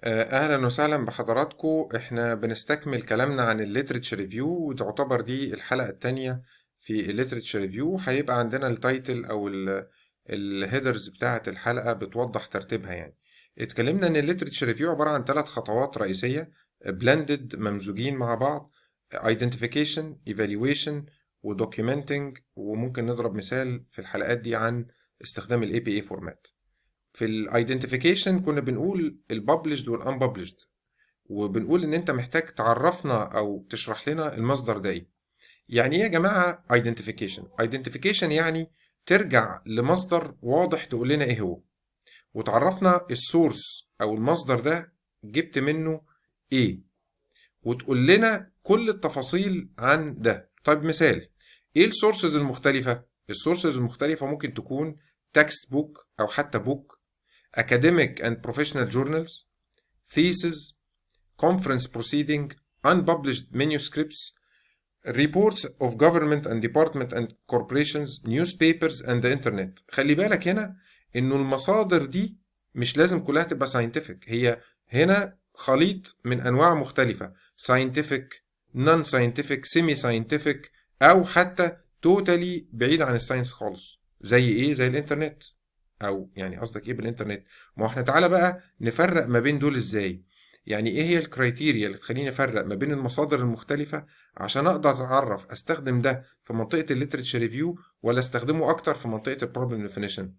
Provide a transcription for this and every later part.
اهلا وسهلا بحضراتكم. احنا بنستكمل كلامنا عن الليترتشر ريفيو، وتعتبر دي الحلقة التانية في الليترتشر ريفيو. هيبقى عندنا التايتل او الهيدرز بتاعة الحلقة بتوضح ترتيبها. يعني اتكلمنا ان الليترتشر ريفيو عبارة عن 3 خطوات رئيسية blended ممزوجين مع بعض: identification، evaluation، وdocumenting. وممكن نضرب مثال في الحلقات دي عن استخدام ال APA فورمات. في الايدنتيفيكيشن كنا بنقول الببلشد والانببلشد، وبنقول ان انت محتاج تعرفنا او تشرح لنا المصدر ده ايه. يعني ايه يا جماعه ايدنتيفيكيشن يعني ترجع لمصدر واضح تقول لنا ايه هو، وتعرفنا السورس او المصدر ده جبت منه ايه، وتقول لنا كل التفاصيل عن ده. طيب مثال، ايه السورسز المختلفه؟ السورسز المختلفه ممكن تكون تكست بوك او حتى بوك، academic and professional journals, thesis, conference proceeding, unpublished manuscripts, reports of government and department and corporations, newspapers and the internet. خلي بالك هنا انه المصادر دي مش لازم كلها تبقى scientific، هي هنا خليط من انواع مختلفة: scientific، non scientific، semi scientific، او حتى totally بعيد عن الساينس خالص. زي ايه؟ زي الانترنت. او يعني قصدك ايه بالانترنت؟ ما احنا تعالى بقى نفرق ما بين دول ازاي. يعني ايه هي الكرايتيريا اللي تخليني افرق ما بين المصادر المختلفة عشان اقدر اتعرف استخدم ده في منطقة الليترتشر ريفيو ولا استخدمه اكتر في منطقة البروبلم ديفينيشن؟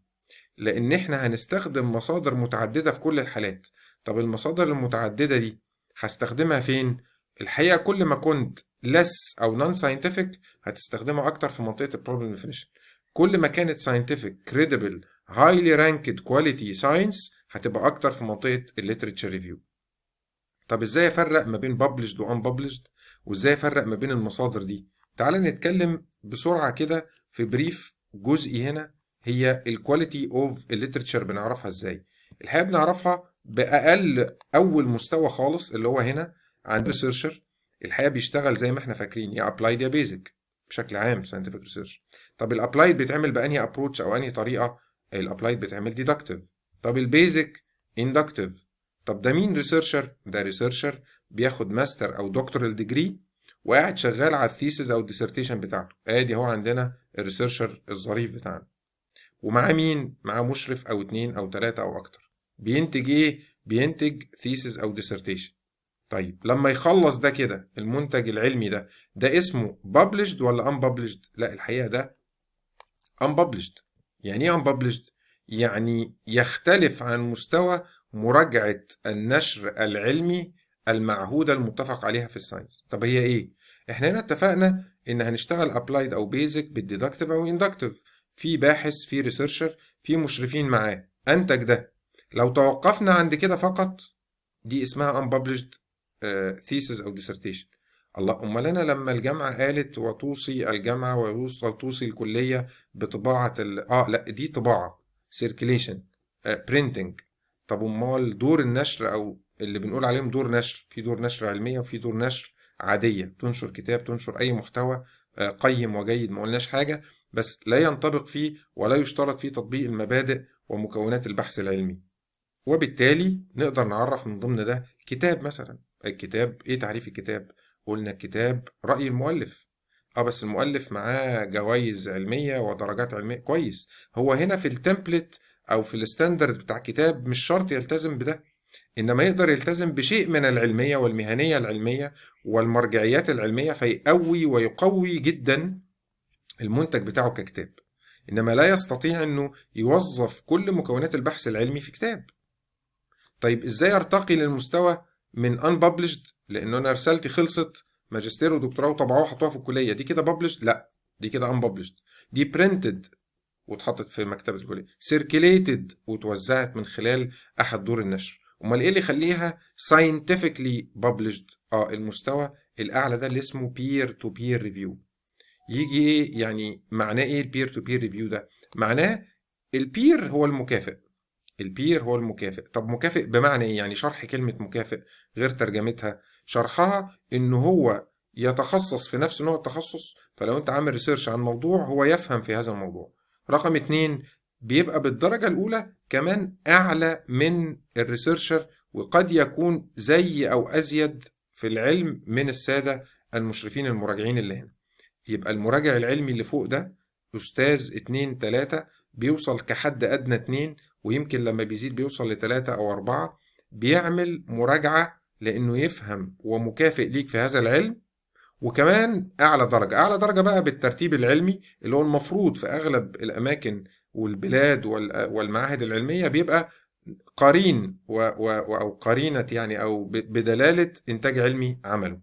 لان احنا هنستخدم مصادر متعددة في كل الحالات. طب المصادر المتعددة دي هستخدمها فين؟ الحقيقة كل ما كنت less او non scientific هتستخدمها اكتر في منطقة البروبلم ديفينيشن. كل ما كانت scientific credible highly ranked quality science هتبقى اكتر في منطقة الليترتشر ريفيو. طب ازاي افرق ما بين published و unpublished، وازاي افرق ما بين المصادر دي؟ تعال نتكلم بسرعة كده في بريف جزئي هنا. هي الكواليتي اوف الليترتشر بنعرفها ازاي؟ الحقيقة بنعرفها بأقل أول مستوى خالص اللي هو هنا عند ريسيرشر. الحقيقة بيشتغل زي ما احنا فاكرين يا ابلايد يا بيزك بشكل عام ساينتفك ريسيرش. طب الابلايد بيتعمل بأنهي ابروتش أو أنهي طريقة؟ الابلايد بيتعمل ديدكتيف. طب البيزك اندكتيف. طب ده مين ريسيرشر؟ ده ريسيرشر بياخد ماستر او دكتورال ديجري وقاعد شغال على الثيسز او الديسرتيشن بتاعته. ادي هو عندنا الريسيرشر الظريف بتاعنا، ومعاه مين؟ معاه مشرف او 2 او 3 او اكتر. بينتج ايه؟ بينتج ثيسز او ديسرتيشن. طيب لما يخلص ده كده المنتج العلمي ده، ده اسمه published ولا unpublished؟ لا الحقيقة ده unpublished. يعني ايه unpublished؟ يعني يختلف عن مستوى مراجعة النشر العلمي المعهودة المتفق عليها في الساينس. طب هي ايه؟ احنا هنا اتفقنا ان هنشتغل applied او basic بالديدكتيف او inductive. في باحث، في ريسيرشر، في مشرفين معاه، انتج ده. لو توقفنا عند كده فقط دي اسمها unpublished thesis او dissertation. الله، امال انا لما الجامعه قالت وتوصي الجامعه وتوصي الكليه بطباعه لا دي طباعه سيركيليشن برينتنج. طب امال دور النشر او اللي بنقول عليهم دور نشر، في دور نشر علميه وفي دور نشر عاديه، تنشر كتاب، تنشر اي محتوى قيم وجيد، ما قلناش حاجه، بس لا ينطبق فيه ولا يشترط فيه تطبيق المبادئ ومكونات البحث العلمي. وبالتالي نقدر نعرف من ضمن ده كتاب مثلا. الكتاب ايه تعريف الكتاب؟ قلنا الكتاب رأي المؤلف. بس المؤلف معاه جوائز علمية ودرجات علمية، كويس. هو هنا في التمبلت او في الستاندرد بتاع الكتاب مش شرط يلتزم بده، انما يقدر يلتزم بشيء من العلمية والمهنية العلمية والمرجعيات العلمية فيقوي ويقوي جدا المنتج بتاعه ككتاب. انما لا يستطيع انه يوظف كل مكونات البحث العلمي في كتاب. طيب ازاي ارتقي للمستوى من unpublished؟ لان انا رسالتي خلصت ماجستير ودكتوراه وطبعوها وحطوها في الكليه، دي كده published؟ لا دي كده unpublished. دي printed واتحطت في مكتبه الكليه، circulated وتوزعت من خلال احد دور النشر. امال ايه اللي يخليها scientifically published؟ المستوى الاعلى ده اللي اسمه peer to peer review. يجي ايه يعني؟ معناه ايه البير تو بير ريفيو ده؟ معناه البير هو المكافئ. البير هو المكافئ. طب مكافئ بمعنى ايه؟ يعني شرح كلمة مكافئ غير ترجمتها. شرحها انه هو يتخصص في نفس نوع التخصص، فلو انت عامل ريسيرش عن موضوع هو يفهم في هذا الموضوع. رقم 2، بيبقى بالدرجة الأولى كمان أعلى من الريسيرشر وقد يكون زي أو أزيد في العلم من السادة المشرفين المراجعين اللي هنا. يبقى المراجع العلمي اللي فوق ده أستاذ 2 3، بيوصل كحد أدنى 2، ويمكن لما بيزيد بيوصل ل3 أو 4. بيعمل مراجعة لأنه يفهم ومكافئ ليك في هذا العلم. وكمان أعلى درجة بقى بالترتيب العلمي اللي هو المفروض في أغلب الأماكن والبلاد والمعاهد العلمية بيبقى قرين أو قرينة يعني أو بدلالة إنتاج علمي عمله.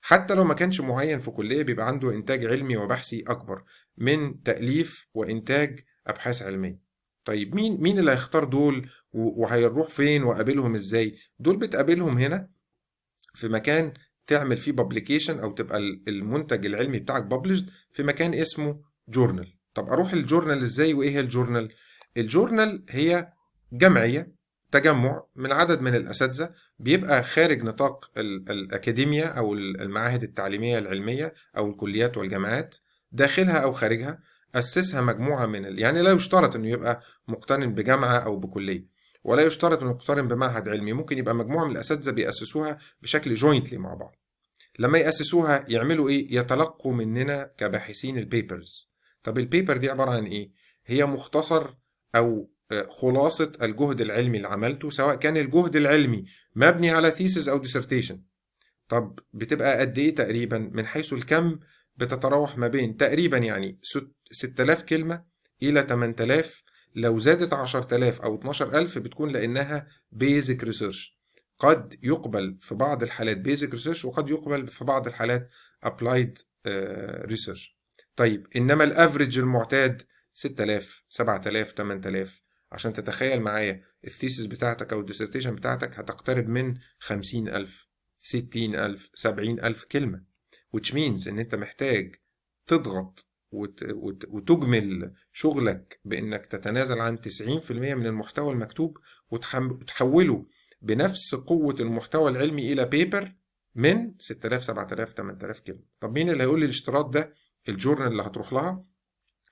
حتى لو ما كانش معين في كلية بيبقى عنده إنتاج علمي وبحثي أكبر من تأليف وإنتاج أبحاث علمية. طيب مين اللي هيختار دول وهيروح فين وقابلهم إزاي؟ دول بتقابلهم هنا في مكان تعمل فيه بابليكيشن أو تبقى المنتج العلمي بتاعك بابلشد في مكان اسمه جورنال. طب أروح الجورنال إزاي وإيه هي الجورنال؟ الجورنال هي جمعية، تجمع من عدد من الأساتذة، بيبقى خارج نطاق الأكاديمية أو المعاهد التعليمية العلمية أو الكليات والجامعات، داخلها أو خارجها. أسسها مجموعة من يعني لا يشترط أنه يبقى مقترن بجامعة أو بكلية، ولا يشترط أنه يقترن بمعهد علمي. ممكن يبقى مجموعة من الأساتذة بيأسسوها بشكل جوينتلي مع بعض. لما يأسسوها يعملوا إيه؟ يتلقوا مننا كباحثين البيبرز. طب البيبر دي عبارة عن إيه؟ هي مختصر أو خلاصة الجهد العلمي اللي عملته، سواء كان الجهد العلمي مبني على ثيسز أو ديسرتيشن. طب بتبقى قد إيه تقريبا من حيث الكم؟ بتتراوح ما بين تقريبا يعني 6000 كلمة إلى 8000. لو زادت 10000 أو 12000 بتكون لأنها بيزك ريسيرش. قد يقبل في بعض الحالات بيزك ريسيرش، وقد يقبل في بعض الحالات أبلايد ريسيرش. طيب إنما الأفريج المعتاد 6000 7000 8000. عشان تتخيل معايا الثيسس بتاعتك أو الديسرتيشن بتاعتك هتقترب من 50000 60000 70000 كلمة، which means إن أنت محتاج تضغط وتجمل شغلك بإنك تتنازل عن 90% من المحتوى المكتوب وتحوله بنفس قوة المحتوى العلمي إلى بيبر من 6000 7000 8000 كلمة. طب مين اللي هيقول لي الاشتراط ده؟ الجورنال اللي هتروح لها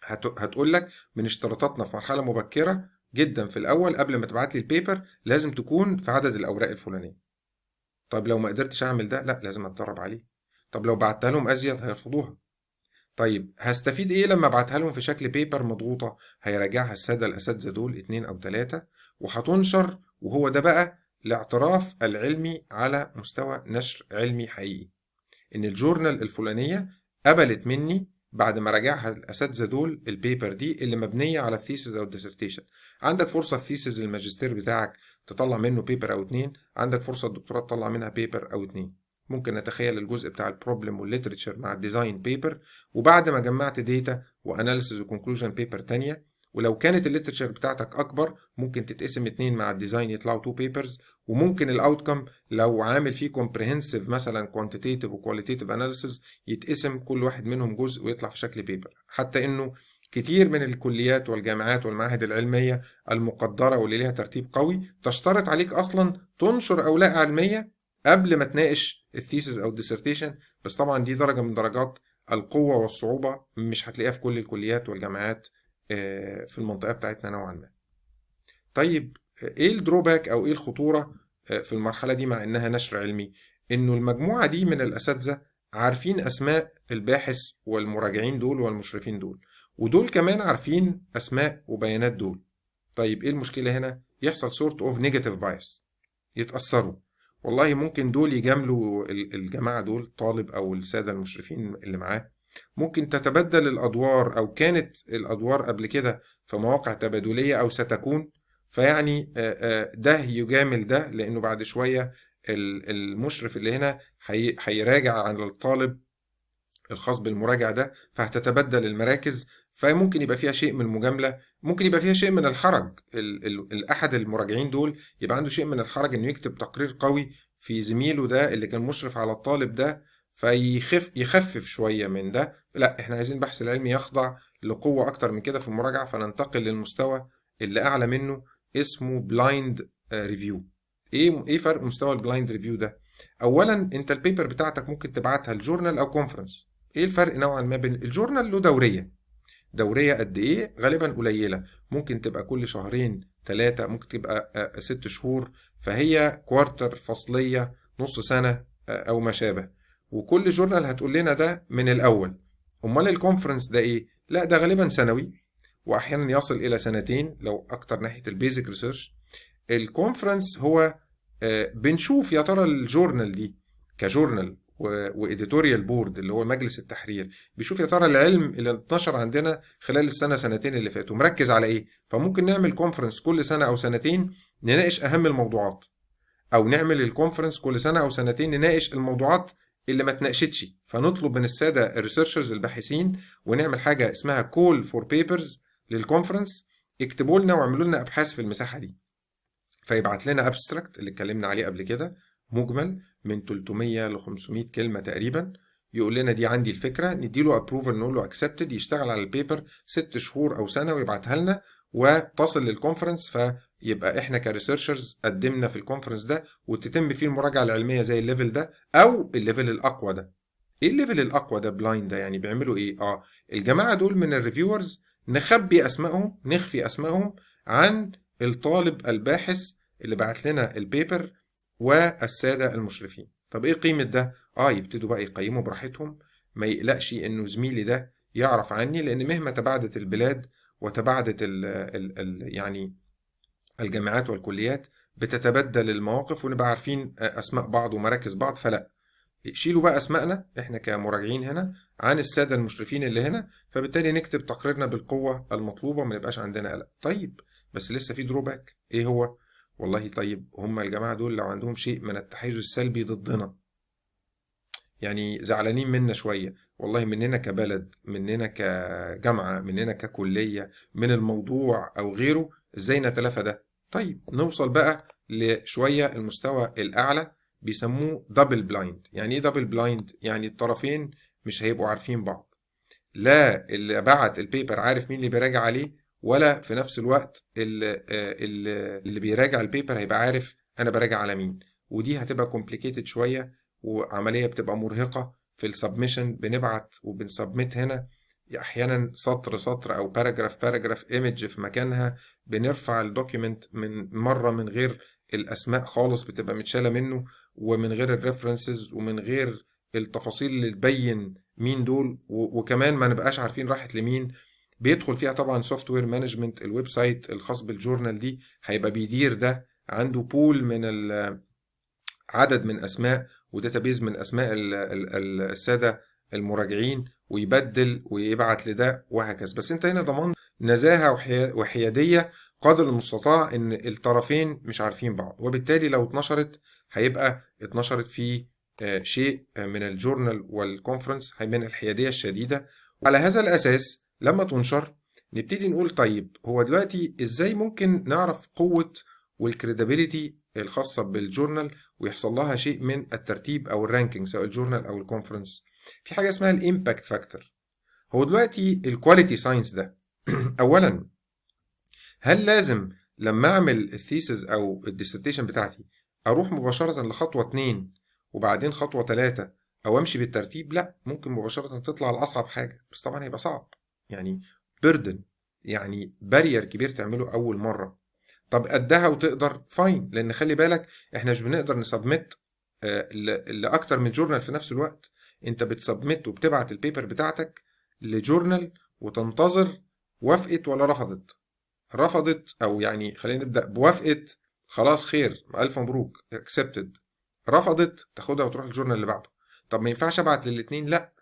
هتقول لك من اشتراطاتنا في مرحلة مبكرة جدا في الأول قبل ما تبعت لي البيبر لازم تكون في عدد الأوراق الفلانية. طب لو ما قدرتش أعمل ده، لا لازم أتدرب عليه. طب لو بعتها لهم أزيد هيرفضوها. طيب هستفيد إيه لما بعتها لهم في شكل بيبر مضغوطة؟ هيراجعها السادة الأساتذة دول 2 أو 3 وهتنشر، وهو ده بقى الاعتراف العلمي على مستوى نشر علمي حقيقي، إن الجورنال الفلانية قبلت مني بعد ما راجعها الأساتذة دول البيبر دي اللي مبنية على الثيسز أو الديسرتيشن. عندك فرصة الثيسز الماجستير بتاعك تطلع منه بيبر أو 2، عندك فرصة الدكتوراه تطلع منها بيبر أو 2. ممكن نتخيل الجزء بتاع البروبلم والليتريتشر مع الديزاين بيبر، وبعد ما جمعت داتا واناليسز وكونكلوجن بيبر تانية. ولو كانت الليتريتشر بتاعتك اكبر ممكن تتقسم 2 مع الديزاين يطلعوا 2 بيبرز. وممكن الاوتكم لو عامل فيه كومبريهنسيف مثلا كوانتيتيف وكواليتيف اناليسز يتقسم كل واحد منهم جزء ويطلع في شكل بيبر. حتى انه كتير من الكليات والجامعات والمعاهد العلمية المقدرة واللي ليها ترتيب قوي تشترط عليك اصلا تنشر اوراق علمية قبل ما تناقش الثيسز او الديسرتيشن. بس طبعا دي درجة من درجات القوة والصعوبة مش هتلاقيها في كل الكليات والجامعات في المنطقة بتاعتنا نوعا ما. طيب ايه الدروباك او ايه الخطورة في المرحلة دي مع انها نشر علمي؟ انه المجموعة دي من الاساتذة عارفين اسماء الباحث والمراجعين دول والمشرفين دول، ودول كمان عارفين اسماء وبيانات دول. طيب ايه المشكلة هنا؟ يحصل sort of negative bias، يتأثروا. والله ممكن دول يجاملوا الجماعة دول طالب أو السادة المشرفين اللي معاه، ممكن تتبدل الأدوار أو كانت الأدوار قبل كده في مواقع تبادلية أو ستكون. فيعني ده يجامل ده لأنه بعد شوية المشرف اللي هنا هيراجع على الطالب الخاص بالمراجع ده، فهتتبدل المراكز. فممكن يبقى فيها شيء من المجاملة، ممكن يبقى فيها شيء من الحرج. أحد المراجعين دول يبقى عنده شيء من الحرج إنه يكتب تقرير قوي في زميله ده اللي كان مشرف على الطالب ده، يخفف شوية من ده. لا احنا عايزين البحث العلمي يخضع لقوة أكتر من كده في المراجعة، فننتقل للمستوى اللي أعلى منه اسمه بلايند ريفيو. إيه فرق مستوى البلايند ريفيو ده؟ أولا أنت البيبر بتاعتك ممكن تبعتها الجورنال أو كونفرنس. ايه الفرق نوعا ما بين الجورنال له دورية دورية قد ايه؟ غالبا قليلة، ممكن تبقى كل شهرين 3، ممكن تبقى 6 شهور، فهي كوارتر، فصلية، نص سنة او ما شابه. وكل جورنال هتقول لنا ده من الاول. امال الكونفرنس ده ايه؟ لا ده غالبا سنوي، واحيانا يصل الى سنتين لو اكتر ناحية البيزك ريسيرش. الكونفرنس هو بنشوف يا ترى الجورنال دي كجورنال وإديتوريال بورد اللي هو مجلس التحرير بيشوف يا ترى العلم اللي انتشر عندنا خلال السنة سنتين اللي فاتوا مركز على ايه. فممكن نعمل كونفرنس كل سنة او سنتين نناقش اهم الموضوعات، او نعمل الكونفرنس كل سنة او سنتين نناقش الموضوعات اللي ما اتناقشتش، فنطلب من السادة الريسيرشرز الباحثين ونعمل حاجة اسمها كول فور بيبرز للكونفرنس، اكتبوا لنا واعملوا لنا ابحاث في المساحة دي. فيبعت لنا ابستراكت اللي اتكلمنا عليه قبل كده، مجمل من 300 ل 500 كلمة تقريبا، يقول لنا دي عندي الفكرة، نديله ابروفل، نقول له اكسبتد، يشتغل على البيبر 6 شهور او سنة ويبعتها لنا وتصل للكونفرنس، فيبقى احنا كريسيرشرز قدمنا في الكونفرنس ده وتتم فيه المراجعة العلمية زي الليفل ده او الليفل الاقوى ده. ايه الليفل الاقوى ده؟ بلايند ده يعني بيعملوا ايه؟ الجماعة دول من الريفيورز نخبي اسمائهم، نخفي اسمائهم عن الطالب الباحث اللي بعت لنا البيبر والسادة المشرفين. طب ايه قيمة ده؟ يبتدوا بقى يقيموا براحتهم، ما يقلقش انه زميلي ده يعرف عني، لان مهما تباعدت البلاد وتباعدت يعني الجامعات والكليات بتتبدل المواقف ونبقى عارفين اسماء بعض ومراكز بعض، فلا شيلوا بقى اسمائنا احنا كمراجعين هنا عن السادة المشرفين اللي هنا، فبالتالي نكتب تقريرنا بالقوة المطلوبة، ما يبقاش عندنا قلق. طيب بس لسه في دروباك، ايه هو؟ والله طيب هم الجماعة دول لو عندهم شيء من التحيز السلبي ضدنا، يعني زعلانين منا شوية، والله مننا كبلد، مننا كجامعة، مننا ككلية، من الموضوع أو غيره، إزاي نتلافى ده؟ طيب نوصل بقى لشوية المستوى الأعلى، بيسموه دبل بلايند. يعني إيه دبل بلايند؟ يعني الطرفين مش هيبقوا عارفين بعض، لا اللي بعت البيبر عارف مين اللي بيراجع عليه، ولا في نفس الوقت اللي بيراجع البيبر هيبقى عارف أنا براجع على مين. ودي هتبقى كومبليكيتد شوية، وعملية بتبقى مرهقة في السبمشن. بنبعت وبنسبمت هنا احيانا سطر سطر او باراجراف ايمج في مكانها، بنرفع الدوكيمنت من مرة من غير الاسماء خالص، بتبقى متشالة منه، ومن غير الريفرنسز، ومن غير التفاصيل اللي تبين مين دول، وكمان ما نبقاش عارفين راحت لمين. بيدخل فيها طبعا سوفت وير مانجمنت، الويب سايت الخاص بالجورنال دي هيبقى بيدير ده، عنده بول من عدد من اسماء وداتابيز من اسماء الساده المراجعين، ويبدل ويبعت لده وهكذا. بس انت هنا ضمان نزاهه وحياديه قدر المستطاع ان الطرفين مش عارفين بعض، وبالتالي لو اتنشرت هيبقى اتنشرت في شيء من الجورنال والكونفرنس، من الحياديه الشديده. وعلى هذا الاساس لما تنشر نبتدي نقول طيب هو دلوقتي ازاي ممكن نعرف قوه والكريديبيليتي الخاصة بالجورنال ويحصل لها شيء من الترتيب أو الرانكينج، سواء الجورنال أو الكونفرنس. في حاجة اسمها الإمباكت فاكتور. هو دلوقتي الكواليتي ساينس ده أولا، هل لازم لما أعمل الثيسز أو الديسرتيشن بتاعتي أروح مباشرة لخطوة 2 وبعدين خطوة 3 أو أمشي بالترتيب؟ لا، ممكن مباشرة تطلع لأصعب حاجة، بس طبعا هيبقى صعب، يعني بردن، يعني بارير كبير تعمله أول مرة. طب قدها وتقدر فاين، لان خلي بالك احنا مش بنقدر نسبمت لاكتر من جورنال في نفس الوقت. انت بتسبمت وبتبعت البيبر بتاعتك لجورنال وتنتظر وافقت ولا رفضت. رفضت، او يعني خلينا نبدا بوافقت، خلاص خير، الف مبروك accepted. رفضت، تاخدها وتروح الجورنال اللي بعده. طب ما ينفعش ابعت للاتنين؟ لا،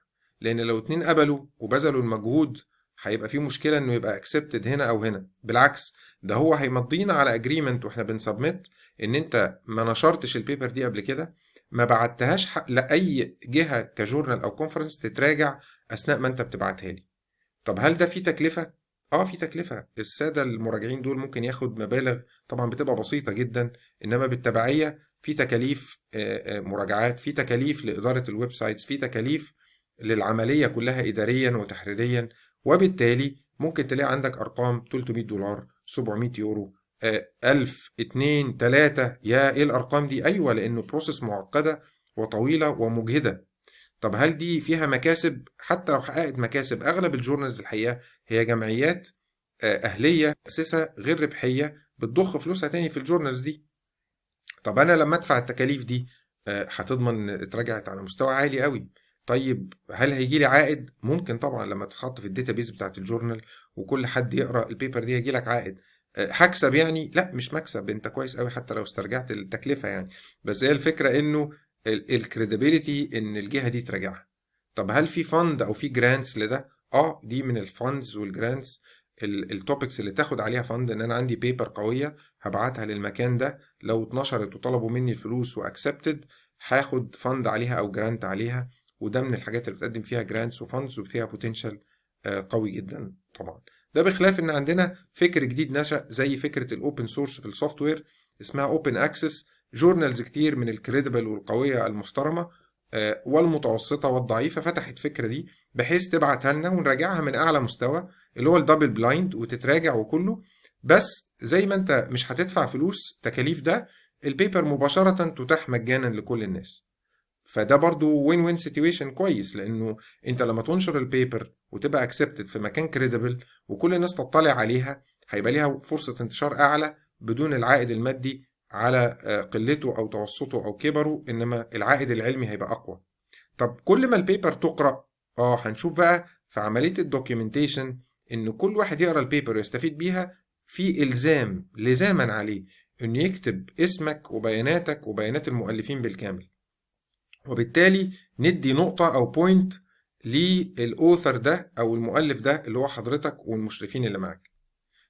لان لو اتنين قبلوا وبذلوا المجهود هيبقى في مشكله انه يبقى accepted هنا او هنا. بالعكس، ده هو هيمضينا على اجريمنت واحنا بنسبمت ان انت ما نشرتش البيبر دي قبل كده، ما بعتهاش لاي جهه كجورنال او كونفرنس تتراجع اثناء ما انت بتبعتها لي. طب هل ده فيه تكلفه؟ في تكلفه. الساده المراجعين دول ممكن ياخد مبالغ طبعا بتبقى بسيطه جدا، انما بالتبعيه في تكاليف مراجعات، في تكاليف لاداره الويب سايتس، في تكاليف للعمليه كلها اداريا وتحريريا. وبالتالي ممكن تلاقي عندك ارقام $300، 700 يورو، 1000، 2، 3. يا ايه الارقام دي؟ ايوه، لانه بروسيس معقده وطويله ومجهده. طب هل دي فيها مكاسب؟ حتى لو حققت مكاسب، اغلب الجورنالز الحقيقه هي جمعيات اهليه مؤسسه غير ربحيه بتضخ فلوسها تاني في الجورنالز دي. طب انا لما ادفع التكاليف دي هتضمن ان اتراجعت على مستوى عالي قوي. طيب هل هيجي لي عائد؟ ممكن طبعا، لما تتحط في الداتابيز بتاعت الجورنال وكل حد يقرا البيبر دي هيجي لك عائد. هكسب يعني؟ لا مش مكسب، انت كويس قوي حتى لو استرجعت التكلفه يعني. بس هي الفكره انه الكريديبيليتي ان الجهه دي تراجعها. طب هل في فند او في جرانتس لده؟ دي من الفاندز والجرانتس التوبكس اللي تاخد عليها فند. ان انا عندي بيبر قويه هبعتها للمكان ده، لو اتنشرت وطلبوا مني الفلوس واكسبتد هاخد فند عليها او جرانت عليها. وده من الحاجات اللي بتقدم فيها جرانتس وفاندز وفيها بوتنشال قوي جدا طبعا. ده بخلاف ان عندنا فكر جديد نشأ زي فكره الاوبن سورس في السوفت وير، اسمها اوبن اكسس. جورنالز كتير من الكريديبل والقويه المحترمه والمتوسطه والضعيفه فتحت الفكره دي بحيث تبعتها لنا ونراجعها من اعلى مستوى اللي هو الدبل بلايند وتتراجع وكله. بس زي ما انت مش هتدفع فلوس تكاليف ده، البيبر مباشرة تتاح مجانا لكل الناس. فده برضو وين وين سيتويشن كويس، لانه انت لما تنشر البيبر وتبقى اكسبتد في مكان كريديبل وكل الناس تطلع عليها، هيبقى ليها فرصة انتشار اعلى بدون العائد المادي على قلته او توسطه او كبره، انما العائد العلمي هيبقى اقوى. طب كل ما البيبر تقرأ، هنشوف بقى في عملية الدوكيومنتيشن ان كل واحد يقرأ البيبر ويستفيد بيها، في لزاما عليه انه يكتب اسمك وبياناتك وبيانات المؤلفين بالكامل، وبالتالي ندي نقطة او بوينت للأوثر ده او المؤلف ده اللي هو حضرتك والمشرفين اللي معاك.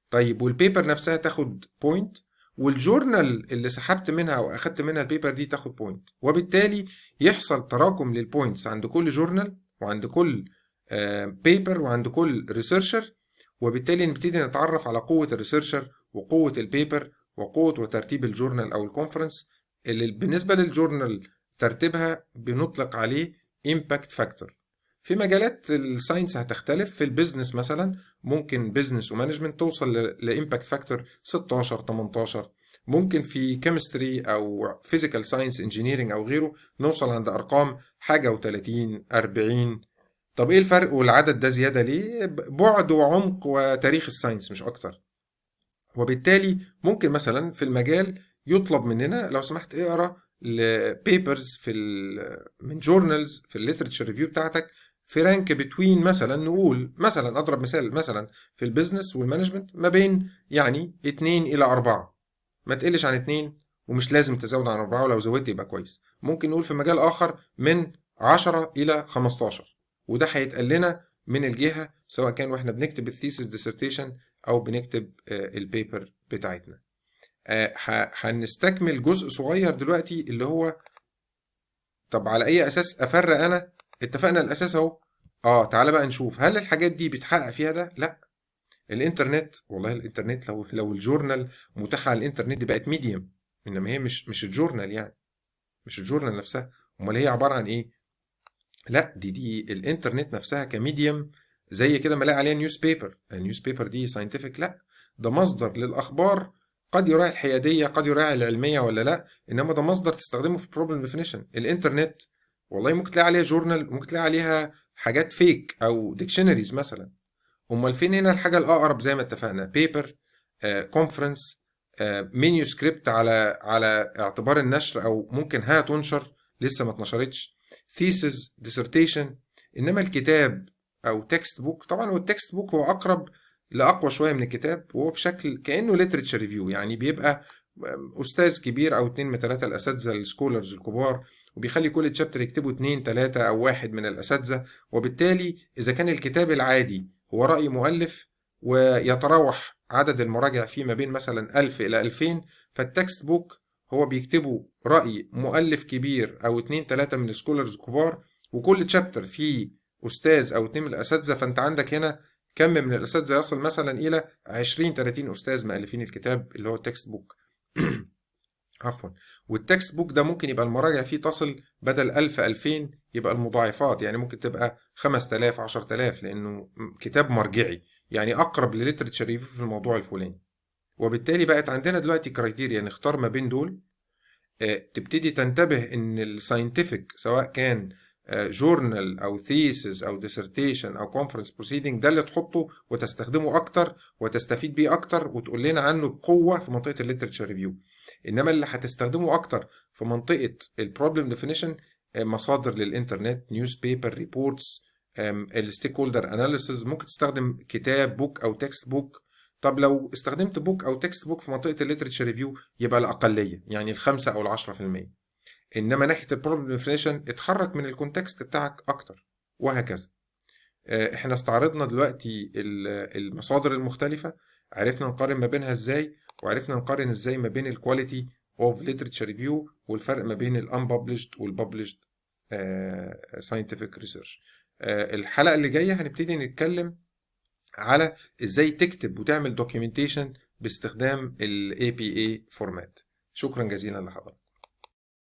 طيب والبيبر نفسها تاخد بوينت، والجورنال اللي سحبت منها او اخدت منها البيبر دي تاخد بوينت، وبالتالي يحصل تراكم للبوينتس عند كل جورنال وعند كل بيبر وعند كل ريسيرشر. وبالتالي نبتدي نتعرف على قوة الريسيرشر وقوة البيبر وقوة وترتيب الجورنال او الكونفرنس، اللي بالنسبة للجورنال ترتيبها بنطلق عليه امباكت فاكتور. في مجالات الساينس هتختلف، في البيزنس مثلا ممكن بيزنس ومانجمنت توصل لامباكت فاكتور 16 18. ممكن في كيمستري او فيزيكال ساينس انجينيرنج او غيره نوصل عند ارقام حاجه و30 40. طب ايه الفرق والعدد ده زياده ليه؟ بعد وعمق وتاريخ الساينس مش اكتر. وبالتالي ممكن مثلا في المجال يطلب مننا لو سمحت اقرا البيبرز من جورنالز في الليترشر ريفيو بتاعتك في رانك بتوين، مثلا نقول مثلا اضرب مثال، مثلا في البيزنس والمانجمنت ما بين يعني 2 الى 4، ما تقلش عن 2 ومش لازم تزود عن 4، ولو زودت يبقى كويس. ممكن نقول في مجال اخر من 10 الى 15، وده هيتقال لنا من الجهه سواء كان واحنا بنكتب الثيسيس ديسرتيشن او بنكتب البيبر بتاعتنا. هنستكمل جزء صغير دلوقتي اللي هو طب على اي اساس افرق انا؟ اتفقنا الاساس اهو. تعالى بقى نشوف هل الحاجات دي بيتحقق فيها ده؟ لا. الانترنت، والله الانترنت لو الجورنال متاحه على الانترنت دي بقت ميديم، انما هي مش الجورنال يعني، مش الجورنال نفسها. امال هي عباره عن ايه؟ لا دي الانترنت نفسها كميديم، زي كده ما الاقي عليها نيوز بيبر. النيوز بيبر دي ساينتفك؟ لا، ده مصدر للاخبار، قد يراعي الحياديه قد يراعي العلميه ولا لا، انما ده مصدر تستخدمه في بروبلم ديفينيشن. الانترنت والله ممكن تلاقي عليها جورنال، ممكن تلاقي عليها حاجات فيك او ديكشنريز مثلا. امال فين هنا الحاجه الاقرب؟ زي ما اتفقنا بيبر، كونفرنس، منيو سكريبت على اعتبار النشر او ممكن تنشر لسه ما اتنشرتش، ثيسز ديسرتيشن. انما الكتاب او تكست بوك، طبعا هو التكست بوك هو اقرب لاقوى شويه من الكتاب، وهو في شكل كانه ليتريتشر ريفيو، يعني بيبقى استاذ كبير او 2 من 3 الاساتذه السكولرز الكبار، وبيخلي كل تشابتر يكتبوا 2 3 او واحد من الاساتذه. وبالتالي اذا كان الكتاب العادي هو رأي مؤلف ويتراوح عدد المراجع فيه ما بين مثلا 1000 إلى 2000، فالتكست بوك هو بيكتبوا رأي مؤلف كبير أو 2 3 من السكولرز كبار، وكل تشابتر فيه أستاذ أو 2 من الأساتذة. فأنت عندك هنا كم من الأساتذة يصل مثلا إلى 20 30 أستاذ مؤلفين الكتاب اللي هو التكست بوك. عفوا. والتكست بوك ده ممكن يبقى المراجع فيه تصل بدل 1000 2000 يبقى المضاعفات، يعني ممكن تبقى 5000 10000، لأنه كتاب مرجعي يعني أقرب لليترشر ريفيو في الموضوع الفلاني. وبالتالي بقت عندنا دلوقتي كرايتيريا نختار ما بين دول. تبتدي تنتبه إن الساينتفك سواء كان جورنال او ثيسز او ديسرتيشن او كونفرنس بروسيدنج، ده اللي تحطه وتستخدمه اكتر وتستفيد بيه اكتر وتقول لنا عنه بقوه في منطقه الليترشر ريفيو. انما اللي هتستخدمه اكتر في منطقه البروبلم ديفينيشن، مصادر للانترنت، نيوز بيبر، ريبورتس، الستيك هولدر اناليسز، ممكن تستخدم كتاب، بوك او تكست بوك. طب لو استخدمت بوك او تكست بوك في منطقه الليترشر ريفيو يبقى الاقليه، يعني الخمسة او ال10%. انما ناحيه البروبلم ديفينيشن اتحرك من الكونتكست بتاعك اكتر، وهكذا. احنا استعرضنا دلوقتي المصادر المختلفه، عرفنا نقارن ما بينها ازاي، وعرفنا نقارن ازاي ما بين الكواليتي اوف ليترشر ريفيو والفرق ما بين الانببلشد والببلشد ساينتفك ريسيرش. الحلقه اللي جايه هنبتدي نتكلم على ازاي تكتب وتعمل دوكيومنتيشن باستخدام ال APA فورمات. شكرا جزيلا لحضرتك.